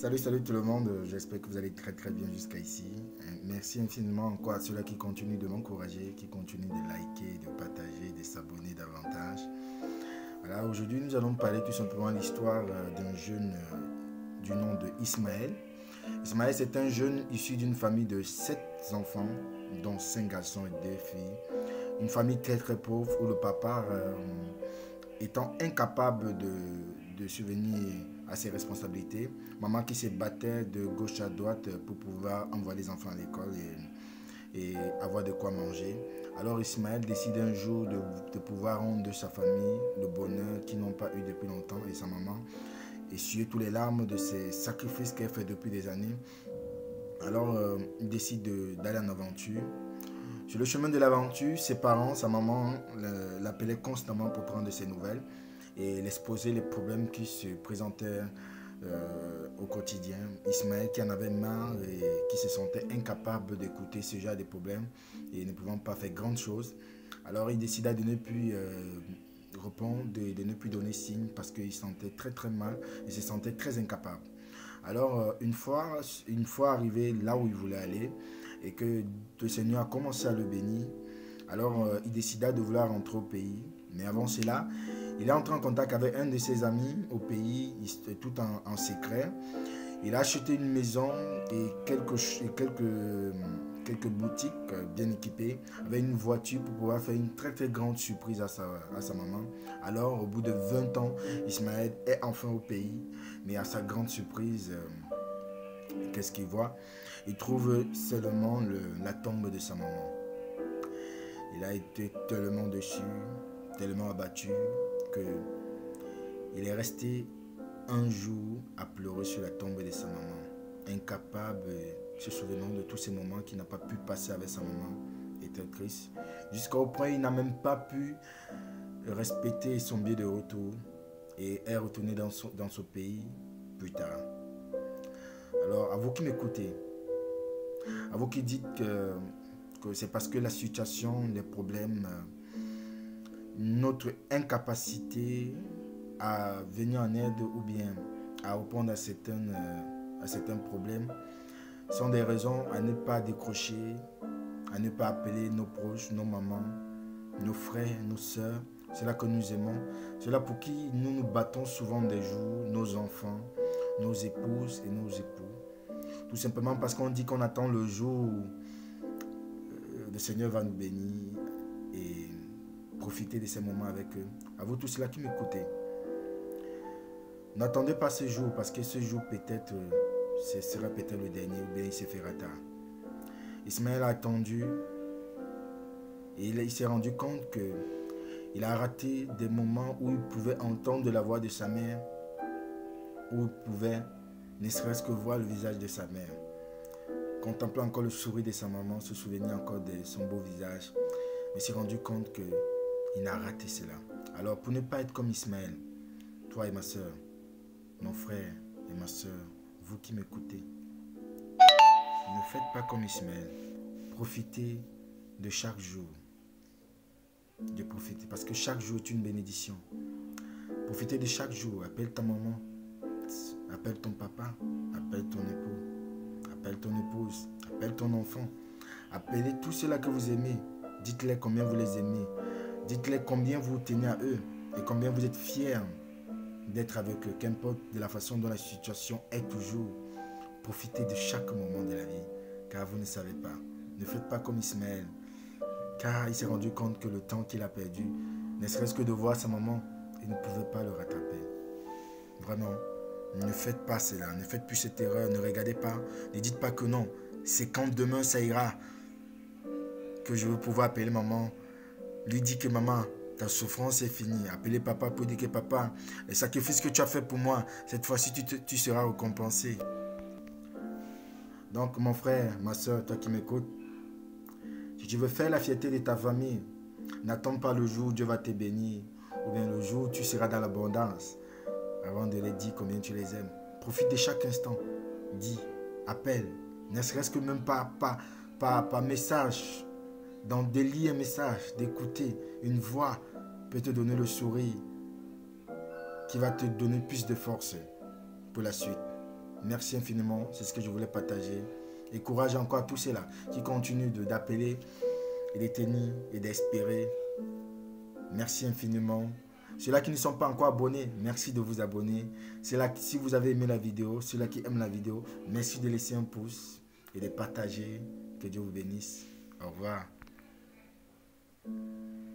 Salut tout le monde, j'espère que vous allez très bien jusqu'à ici. Merci infiniment encore à ceux-là qui continuent de m'encourager, qui continuent de liker, de partager, de s'abonner davantage. Voilà, aujourd'hui nous allons parler tout simplement de l'histoire d'un jeune du nom de Ismaël. Ismaël, c'est un jeune issu d'une famille de 7 enfants, dont 5 garçons et 2 filles. Une famille très pauvre où le papa, étant incapable de subvenir à ses responsabilités, maman qui se battait de gauche à droite pour pouvoir envoyer les enfants à l'école et avoir de quoi manger. Alors Ismaël décide un jour de pouvoir rendre de sa famille le bonheur qu'ils n'ont pas eu depuis longtemps, et sa maman essuyer tous les larmes de ces sacrifices qu'elle fait depuis des années. Alors il décide d'aller en aventure. Sur le chemin de l'aventure, ses parents, sa maman l'appelaient constamment pour prendre de ses nouvelles et l'exposer les problèmes qui se présentaient au quotidien. Ismaël, qui en avait marre et qui se sentait incapable d'écouter ce genre de problèmes et ne pouvant pas faire grand chose, alors il décida de ne plus répondre, de ne plus donner signe parce qu'il se sentait très mal et se sentait très incapable. Alors une fois arrivé là où il voulait aller et que le Seigneur a commencé à le bénir, alors il décida de vouloir rentrer au pays. Mais avant cela, il est entré en contact avec un de ses amis au pays, tout en secret. Il a acheté une maison et quelques boutiques bien équipées, avec une voiture pour pouvoir faire une très grande surprise à sa maman. Alors, au bout de 20 ans, Ismaël est enfin au pays, mais à sa grande surprise, qu'est-ce qu'il voit? Il trouve seulement la tombe de sa maman. Il a été tellement déçu, tellement abattu, qu'il est resté un jour à pleurer sur la tombe de sa maman, incapable, se souvenant de tous ces moments qu'il n'a pas pu passer avec sa maman, et très triste, jusqu'au point où il n'a même pas pu respecter son billet de retour et est retourné dans son pays plus tard. Alors, à vous qui m'écoutez, à vous qui dites que c'est parce que la situation, les problèmes, notre incapacité à venir en aide ou bien à répondre à certains problèmes sont des raisons à ne pas décrocher, à ne pas appeler nos proches, nos mamans, nos frères, nos sœurs, ceux-là que nous aimons, ceux-là pour qui nous nous battons souvent des jours, nos enfants, nos épouses et nos époux. Tout simplement parce qu'on dit qu'on attend le jour où le Seigneur va nous bénir et profiter de ces moments avec eux. À vous tous ceux-là qui m'écoutez, n'attendez pas ce jour, parce que ce jour peut-être, ce sera peut-être le dernier, ou bien il se fera tard. Ismaël a attendu et il s'est rendu compte qu'il a raté des moments où il pouvait entendre la voix de sa mère, où il pouvait ne serait-ce que voir le visage de sa mère, contempler encore le sourire de sa maman, se souvenir encore de son beau visage, mais s'est rendu compte qu'il a raté cela. Alors pour ne pas être comme Ismaël, toi et ma soeur, mon frère et ma soeur, vous qui m'écoutez, ne faites pas comme Ismaël. Profitez de chaque jour. De profiter, parce que chaque jour est une bénédiction. Profitez de chaque jour. Appelle ta maman, appelle ton papa, appelle ton époux, appelle ton épouse, appelle ton enfant. Appelez tous ceux-là que vous aimez. Dites-les combien vous les aimez. Dites-les combien vous tenez à eux et combien vous êtes fiers d'être avec eux, qu'importe de la façon dont la situation est toujours. Profitez de chaque moment de la vie, car vous ne savez pas. Ne faites pas comme Ismaël, car il s'est rendu compte que le temps qu'il a perdu, ne serait-ce que de voir sa maman, il ne pouvait pas le rattraper. Vraiment, ne faites pas cela, ne faites plus cette erreur, ne regardez pas, ne dites pas que non, c'est quand demain ça ira que je vais pouvoir appeler maman, lui dire que maman, ta souffrance est finie. Appelez papa pour dire que papa, le sacrifice que tu as fait pour moi, cette fois-ci tu seras récompensé. Donc mon frère, ma soeur, toi qui m'écoutes, si tu veux faire la fierté de ta famille, n'attends pas le jour où Dieu va te bénir, ou bien le jour où tu seras dans l'abondance, avant de leur dire combien tu les aimes. Profite de chaque instant. Dis, appelle, ne serait-ce que même par message, de lire un message, d'écouter une voix peut te donner le sourire qui va te donner plus de force pour la suite. Merci infiniment, c'est ce que je voulais partager. Et courage encore à tous ceux-là qui continuent d'appeler et de tenir et d'espérer. Merci infiniment. Ceux-là qui ne sont pas encore abonnés, merci de vous abonner. Ceux-là, si vous avez aimé la vidéo, ceux-là qui aiment la vidéo, merci de laisser un pouce et de partager. Que Dieu vous bénisse. Au revoir.